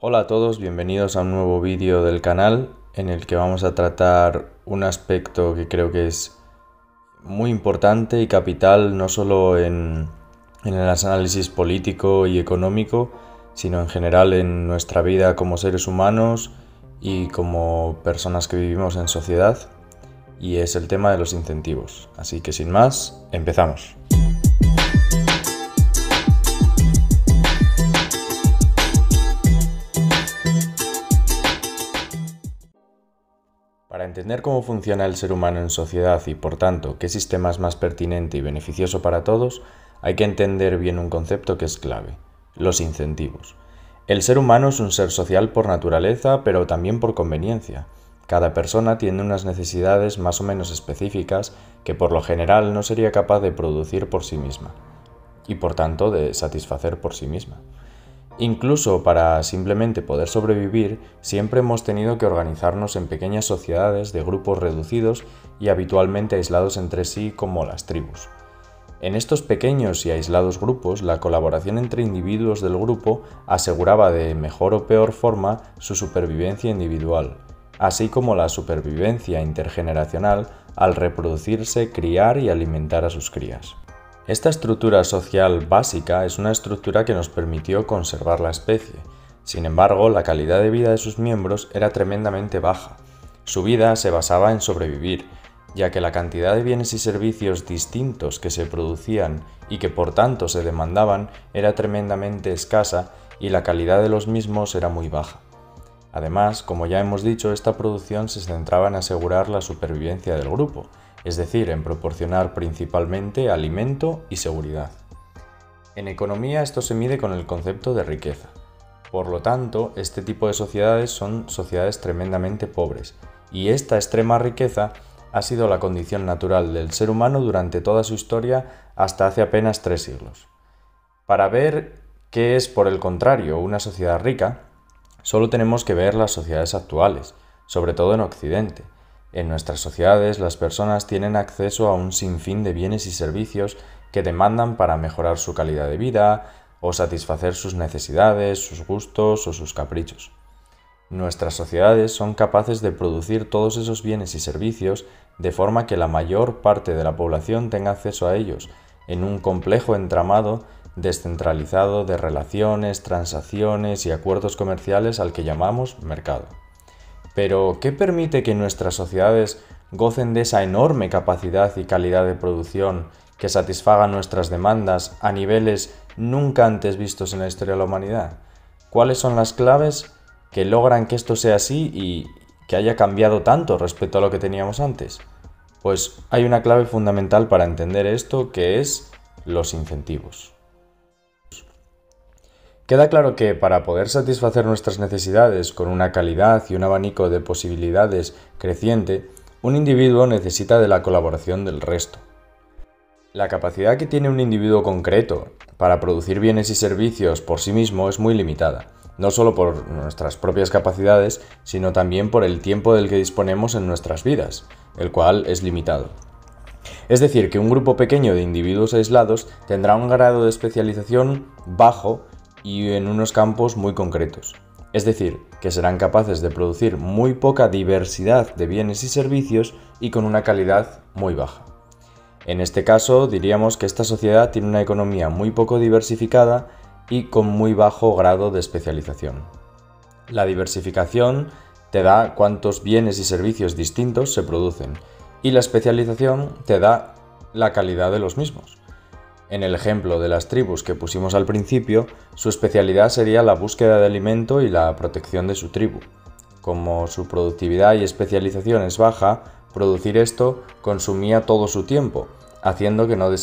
Hola a todos, bienvenidos a un nuevo vídeo del canal en el que vamos a tratar un aspecto que creo que es muy importante y capital no solo en el análisis político y económico, sino en general en nuestra vida como seres humanos y como personas que vivimos en sociedad, y es el tema de los incentivos. Así que sin más, empezamos. Para entender cómo funciona el ser humano en sociedad y, por tanto, qué sistema es más pertinente y beneficioso para todos, hay que entender bien un concepto que es clave: los incentivos. El ser humano es un ser social por naturaleza, pero también por conveniencia. Cada persona tiene unas necesidades más o menos específicas que por lo general no sería capaz de producir por sí misma, y por tanto de satisfacer por sí misma. Incluso para simplemente poder sobrevivir, siempre hemos tenido que organizarnos en pequeñas sociedades de grupos reducidos y habitualmente aislados entre sí, como las tribus. En estos pequeños y aislados grupos, la colaboración entre individuos del grupo aseguraba de mejor o peor forma su supervivencia individual, así como la supervivencia intergeneracional al reproducirse, criar y alimentar a sus crías. Esta estructura social básica es una estructura que nos permitió conservar la especie. Sin embargo, la calidad de vida de sus miembros era tremendamente baja. Su vida se basaba en sobrevivir, ya que la cantidad de bienes y servicios distintos que se producían y que por tanto se demandaban era tremendamente escasa, y la calidad de los mismos era muy baja. Además, como ya hemos dicho, esta producción se centraba en asegurar la supervivencia del grupo, es decir, en proporcionar principalmente alimento y seguridad. En economía esto se mide con el concepto de riqueza. Por lo tanto, este tipo de sociedades son sociedades tremendamente pobres, y esta extrema riqueza ha sido la condición natural del ser humano durante toda su historia hasta hace apenas 3 siglos. Para ver qué es, por el contrario, una sociedad rica, solo tenemos que ver las sociedades actuales, sobre todo en Occidente. En nuestras sociedades, las personas tienen acceso a un sinfín de bienes y servicios que demandan para mejorar su calidad de vida o satisfacer sus necesidades, sus gustos o sus caprichos. Nuestras sociedades son capaces de producir todos esos bienes y servicios de forma que la mayor parte de la población tenga acceso a ellos, en un complejo entramado descentralizado de relaciones, transacciones y acuerdos comerciales al que llamamos mercado. Pero, ¿qué permite que nuestras sociedades gocen de esa enorme capacidad y calidad de producción que satisfaga nuestras demandas a niveles nunca antes vistos en la historia de la humanidad? ¿Cuáles son las claves que logran que esto sea así y que haya cambiado tanto respecto a lo que teníamos antes? Pues hay una clave fundamental para entender esto, que es los incentivos. Queda claro que para poder satisfacer nuestras necesidades con una calidad y un abanico de posibilidades creciente, un individuo necesita de la colaboración del resto. La capacidad que tiene un individuo concreto para producir bienes y servicios por sí mismo es muy limitada, no solo por nuestras propias capacidades, sino también por el tiempo del que disponemos en nuestras vidas, el cual es limitado. Es decir, que un grupo pequeño de individuos aislados tendrá un grado de especialización bajo y en unos campos muy concretos. Es decir, que serán capaces de producir muy poca diversidad de bienes y servicios y con una calidad muy baja. En este caso, diríamos que esta sociedad tiene una economía muy poco diversificada y con muy bajo grado de especialización. La diversificación te da cuántos bienes y servicios distintos se producen, y la especialización te da la calidad de los mismos. En el ejemplo de las tribus que pusimos al principio, su especialidad sería la búsqueda de alimento y la protección de su tribu. Como su productividad y especialización es baja, producir esto consumía todo su tiempo, haciendo que no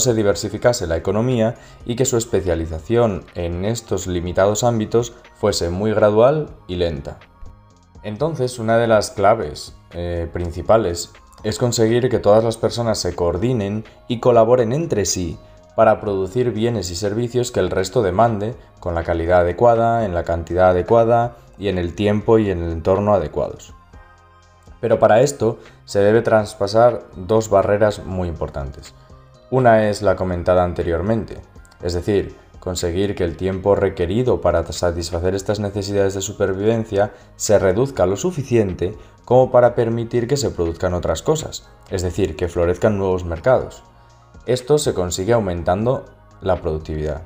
se diversificase la economía y que su especialización en estos limitados ámbitos fuese muy gradual y lenta. Entonces, una de las claves principales es conseguir que todas las personas se coordinen y colaboren entre sí para producir bienes y servicios que el resto demande con la calidad adecuada, en la cantidad adecuada y en el tiempo y en el entorno adecuados. Pero para esto se debe traspasar dos barreras muy importantes. Una es la comentada anteriormente, es decir, conseguir que el tiempo requerido para satisfacer estas necesidades de supervivencia se reduzca lo suficiente como para permitir que se produzcan otras cosas, es decir, que florezcan nuevos mercados. Esto se consigue aumentando la productividad.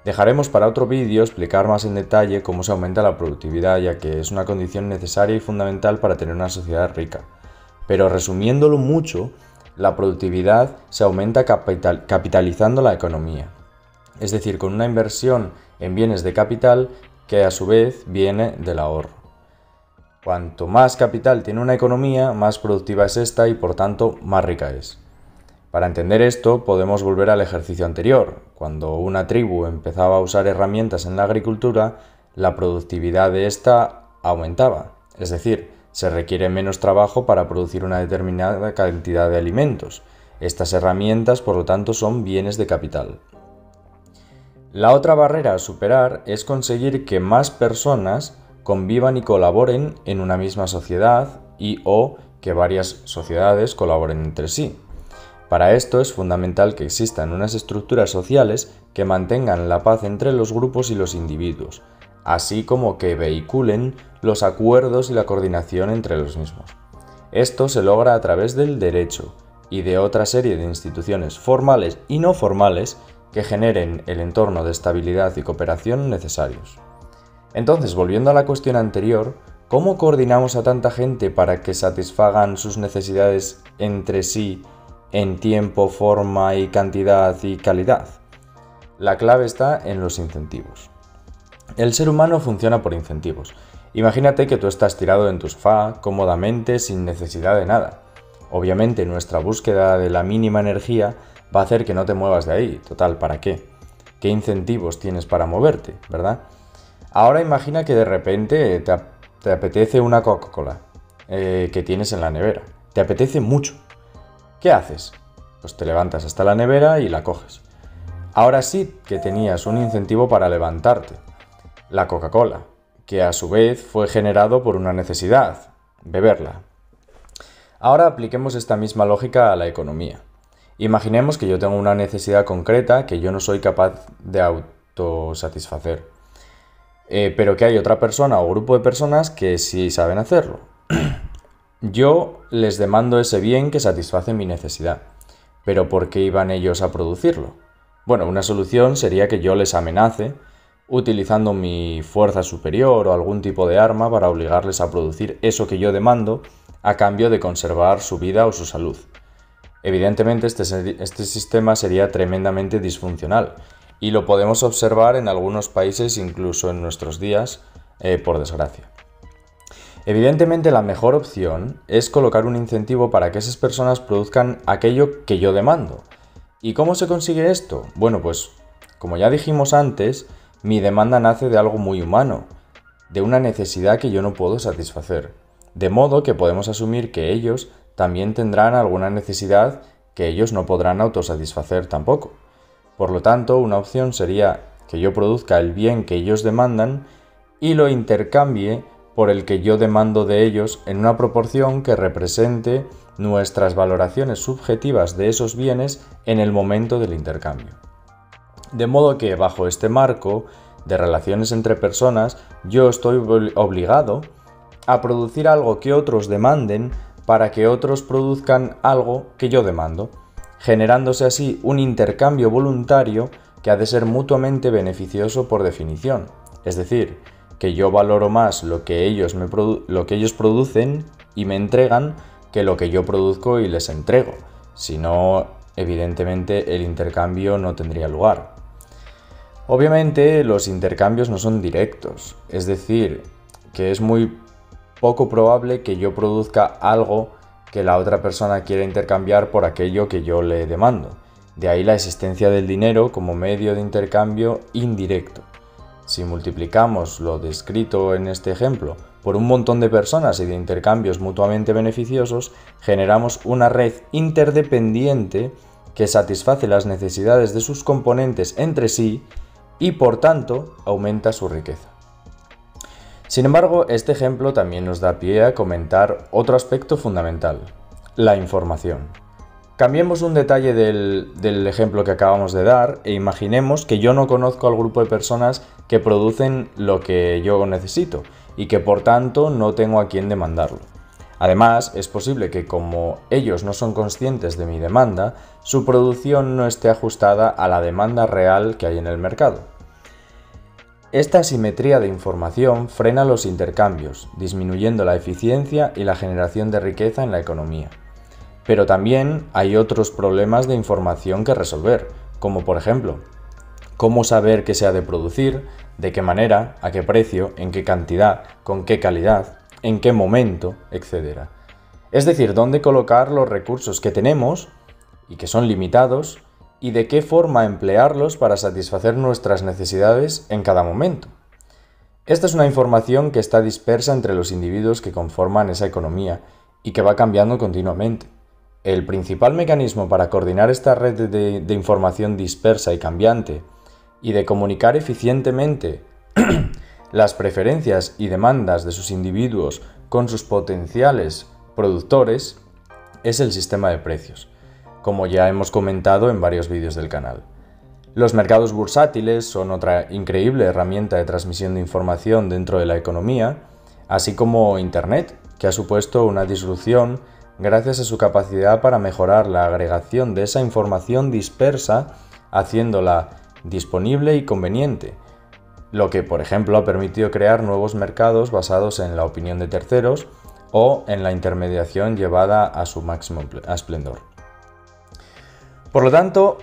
Dejaremos para otro vídeo explicar más en detalle cómo se aumenta la productividad, ya que es una condición necesaria y fundamental para tener una sociedad rica. Pero resumiéndolo mucho, la productividad se aumenta capitalizando la economía, es decir, con una inversión en bienes de capital que a su vez viene del ahorro. Cuanto más capital tiene una economía, más productiva es esta y por tanto más rica es. Para entender esto podemos volver al ejercicio anterior. Cuando una tribu empezaba a usar herramientas en la agricultura, la productividad de esta aumentaba, es decir, se requiere menos trabajo para producir una determinada cantidad de alimentos. Estas herramientas, por lo tanto, son bienes de capital. La otra barrera a superar es conseguir que más personas convivan y colaboren en una misma sociedad o que varias sociedades colaboren entre sí. Para esto es fundamental que existan unas estructuras sociales que mantengan la paz entre los grupos y los individuos, así como que vehiculen los acuerdos y la coordinación entre los mismos. Esto se logra a través del derecho y de otra serie de instituciones formales y no formales que generen el entorno de estabilidad y cooperación necesarios. Entonces, volviendo a la cuestión anterior, ¿cómo coordinamos a tanta gente para que satisfagan sus necesidades entre sí en tiempo, forma y cantidad y calidad? La clave está en los incentivos. El ser humano funciona por incentivos. Imagínate que tú estás tirado en tu sofá cómodamente sin necesidad de nada. Obviamente nuestra búsqueda de la mínima energía va a hacer que no te muevas de ahí. Total, ¿para qué? ¿Qué incentivos tienes para moverte, verdad? Ahora imagina que de repente te apetece una Coca-Cola que tienes en la nevera. Te apetece mucho. ¿Qué haces? Pues te levantas hasta la nevera y la coges. Ahora sí que tenías un incentivo para levantarte. La Coca-Cola, que a su vez fue generado por una necesidad, beberla. Ahora apliquemos esta misma lógica a la economía. Imaginemos que yo tengo una necesidad concreta que yo no soy capaz de autosatisfacer, pero que hay otra persona o grupo de personas que sí saben hacerlo. Yo les demando ese bien que satisface mi necesidad, pero ¿por qué iban ellos a producirlo? Bueno, una solución sería que yo les amenace utilizando mi fuerza superior o algún tipo de arma para obligarles a producir eso que yo demando a cambio de conservar su vida o su salud. Evidentemente este sistema sería tremendamente disfuncional y lo podemos observar en algunos países, incluso en nuestros días, por desgracia. Evidentemente la mejor opción es colocar un incentivo para que esas personas produzcan aquello que yo demando. ¿Y cómo se consigue esto? Bueno, pues como ya dijimos antes, mi demanda nace de algo muy humano, de una necesidad que yo no puedo satisfacer. De modo que podemos asumir que ellos también tendrán alguna necesidad que ellos no podrán autosatisfacer tampoco. Por lo tanto, una opción sería que yo produzca el bien que ellos demandan y lo intercambie por el que yo demando de ellos en una proporción que represente nuestras valoraciones subjetivas de esos bienes en el momento del intercambio. De modo que bajo este marco de relaciones entre personas, yo estoy obligado a producir algo que otros demanden para que otros produzcan algo que yo demando, generándose así un intercambio voluntario que ha de ser mutuamente beneficioso por definición. Es decir, que yo valoro más lo que ellos producen y me entregan que lo que yo produzco y les entrego. Si no, evidentemente el intercambio no tendría lugar. Obviamente los intercambios no son directos, es decir, que es muy poco probable que yo produzca algo que la otra persona quiera intercambiar por aquello que yo le demando. De ahí la existencia del dinero como medio de intercambio indirecto. Si multiplicamos lo descrito en este ejemplo por un montón de personas y de intercambios mutuamente beneficiosos, generamos una red interdependiente que satisface las necesidades de sus componentes entre sí y por tanto aumenta su riqueza. Sin embargo, este ejemplo también nos da pie a comentar otro aspecto fundamental, la información. Cambiemos un detalle del ejemplo que acabamos de dar e imaginemos que yo no conozco al grupo de personas que producen lo que yo necesito y que por tanto no tengo a quién demandarlo. Además, es posible que como ellos no son conscientes de mi demanda, su producción no esté ajustada a la demanda real que hay en el mercado. Esta asimetría de información frena los intercambios, disminuyendo la eficiencia y la generación de riqueza en la economía. Pero también hay otros problemas de información que resolver, como por ejemplo, cómo saber qué se ha de producir, de qué manera, a qué precio, en qué cantidad, con qué calidad, en qué momento, etc. Es decir, dónde colocar los recursos que tenemos y que son limitados y de qué forma emplearlos para satisfacer nuestras necesidades en cada momento. Esta es una información que está dispersa entre los individuos que conforman esa economía y que va cambiando continuamente. El principal mecanismo para coordinar esta red de información dispersa y cambiante y de comunicar eficientemente las preferencias y demandas de sus individuos con sus potenciales productores es el sistema de precios, como ya hemos comentado en varios vídeos del canal. Los mercados bursátiles son otra increíble herramienta de transmisión de información dentro de la economía, así como Internet, que ha supuesto una disrupción gracias a su capacidad para mejorar la agregación de esa información dispersa, haciéndola disponible y conveniente, lo que, por ejemplo, ha permitido crear nuevos mercados basados en la opinión de terceros o en la intermediación llevada a su máximo esplendor. Por lo tanto,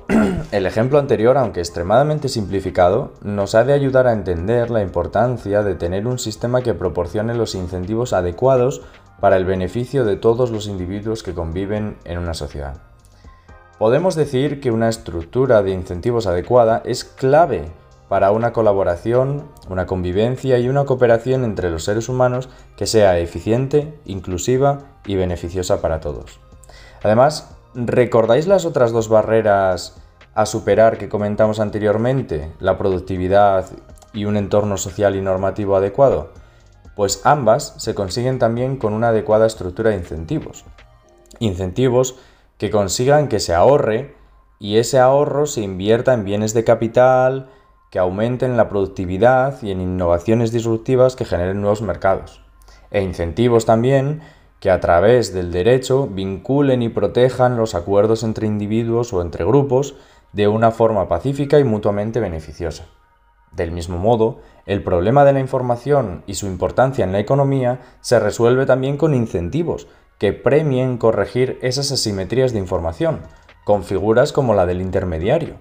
el ejemplo anterior, aunque extremadamente simplificado, nos ha de ayudar a entender la importancia de tener un sistema que proporcione los incentivos adecuados para el beneficio de todos los individuos que conviven en una sociedad. Podemos decir que una estructura de incentivos adecuada es clave para una colaboración, una convivencia y una cooperación entre los seres humanos que sea eficiente, inclusiva y beneficiosa para todos. Además, ¿recordáis las otras dos barreras a superar que comentamos anteriormente, la productividad y un entorno social y normativo adecuado? Pues ambas se consiguen también con una adecuada estructura de incentivos. Incentivos que consigan que se ahorre y ese ahorro se invierta en bienes de capital, que aumenten la productividad y en innovaciones disruptivas que generen nuevos mercados. E incentivos también que a través del derecho vinculen y protejan los acuerdos entre individuos o entre grupos de una forma pacífica y mutuamente beneficiosa. Del mismo modo, el problema de la información y su importancia en la economía se resuelve también con incentivos que premien corregir esas asimetrías de información, con figuras como la del intermediario,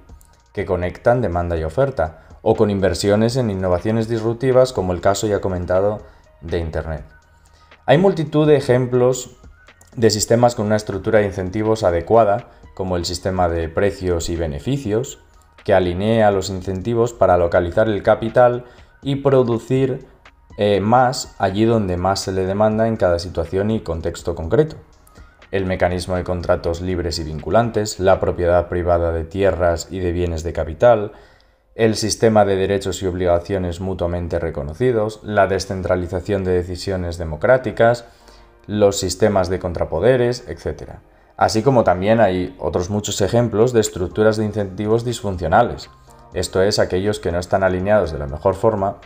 que conectan demanda y oferta, o con inversiones en innovaciones disruptivas como el caso ya comentado de Internet. Hay multitud de ejemplos de sistemas con una estructura de incentivos adecuada, como el sistema de precios y beneficios, que alinea los incentivos para localizar el capital y producir más allí donde más se le demanda en cada situación y contexto concreto. El mecanismo de contratos libres y vinculantes, la propiedad privada de tierras y de bienes de capital, el sistema de derechos y obligaciones mutuamente reconocidos, la descentralización de decisiones democráticas, los sistemas de contrapoderes, etc. Así como también hay otros muchos ejemplos de estructuras de incentivos disfuncionales, esto es, aquellos que no están alineados de la mejor forma,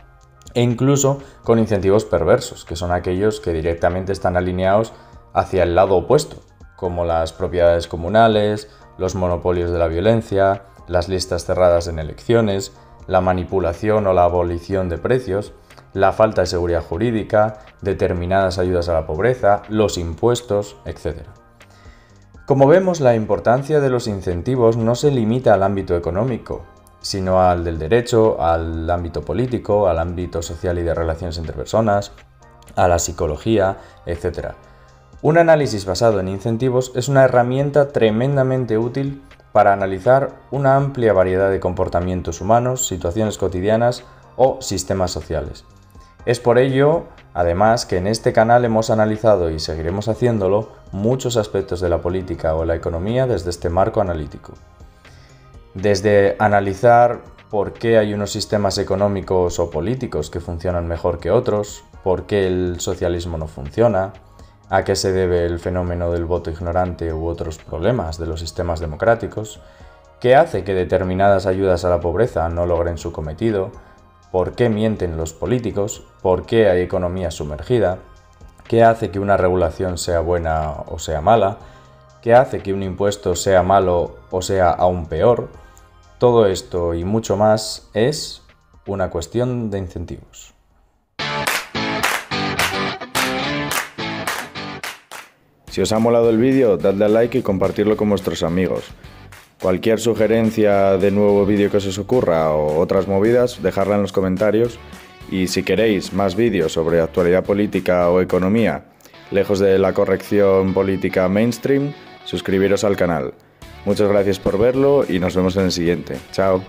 e incluso con incentivos perversos, que son aquellos que directamente están alineados hacia el lado opuesto, como las propiedades comunales, los monopolios de la violencia, las listas cerradas en elecciones, la manipulación o la abolición de precios, la falta de seguridad jurídica, determinadas ayudas a la pobreza, los impuestos, etc. Como vemos, la importancia de los incentivos no se limita al ámbito económico, sino al del derecho, al ámbito político, al ámbito social y de relaciones entre personas, a la psicología, etc. Un análisis basado en incentivos es una herramienta tremendamente útil para analizar una amplia variedad de comportamientos humanos, situaciones cotidianas o sistemas sociales. Es por ello, además, que en este canal hemos analizado y seguiremos haciéndolo muchos aspectos de la política o la economía desde este marco analítico. Desde analizar por qué hay unos sistemas económicos o políticos que funcionan mejor que otros, por qué el socialismo no funciona, ¿A qué se debe el fenómeno del voto ignorante u otros problemas de los sistemas democráticos? ¿Qué hace que determinadas ayudas a la pobreza no logren su cometido? ¿Por qué mienten los políticos? ¿Por qué hay economía sumergida? ¿Qué hace que una regulación sea buena o sea mala? ¿Qué hace que un impuesto sea malo o sea aún peor? Todo esto y mucho más es una cuestión de incentivos. Si os ha molado el vídeo, dadle a like y compartirlo con vuestros amigos. Cualquier sugerencia de nuevo vídeo que os ocurra o otras movidas, dejadla en los comentarios. Y si queréis más vídeos sobre actualidad política o economía, lejos de la corrección política mainstream, suscribiros al canal. Muchas gracias por verlo y nos vemos en el siguiente. Chao.